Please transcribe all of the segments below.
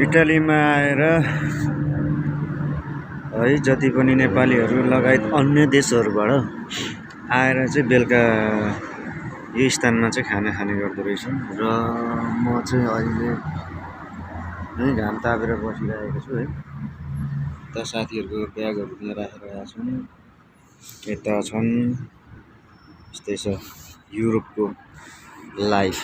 इटालीमा आएर है जति पनि नेपालीहरू लगायत अन्य देशहरूबाट आएर चाहिँ बेलुका यो स्थानमा चाहिँ खाना खाने गर्दो रहेछन् र म चाहिँ अहिले है घाम तापेर बसिरहेको छु है। यता साथीहरूको ब्यागहरू त्यहाँ राखेर आएका छन्, यता छन्। यस्तै छ युरोपको लाइफ।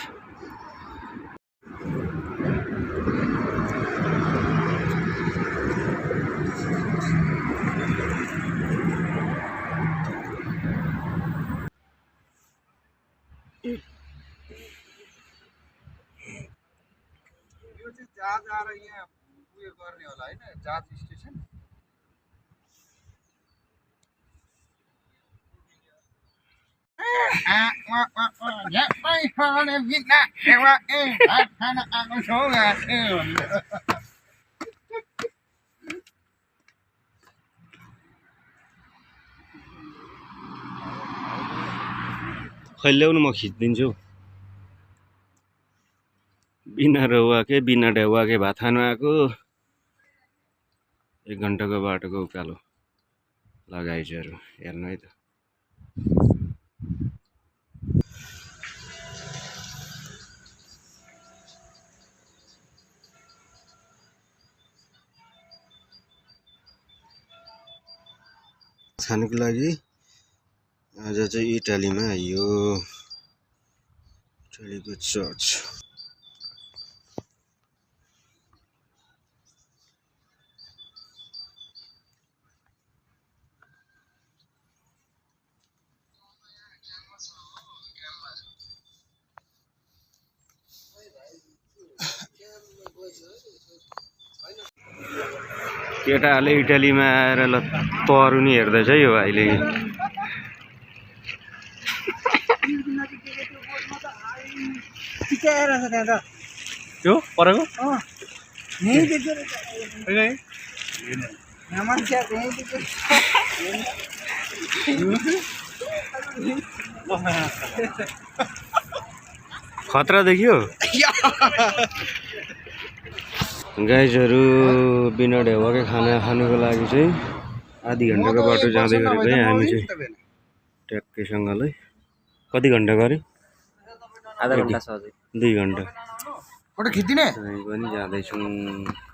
जहाज आएर यहाँ उयो गर्ने होला हैन, जहाज स्टेसन। खै ल्याउनु, म खिचिदिन्छु। बिना रौवाके बिना ढेउवाके भात खानु आएको 1 घन्टाको बाटोको उकालो लगाइजहरू हेर्नु है त। खानुको लागि आज चाहिँ इटालीमा आइयो, इटालीको चर्च। केटाहरूले इटालीमा आएर ल तरुनी हेर्दैछ यो भाइले। त्यो परेको खतरा देखियो। गाइजहरू बिना ढेउवाकै खाना खानुको लागि चाहिँ आधी घन्टाको बाटो जाँदै गरेको है हामी चाहिँ ट्याक्कैसँगले। कति घन्टा गऱ्यो? आधा घन्टा, 2 घन्टा। फोटो खिच्दिने? हामी पनि जाँदैछौँ।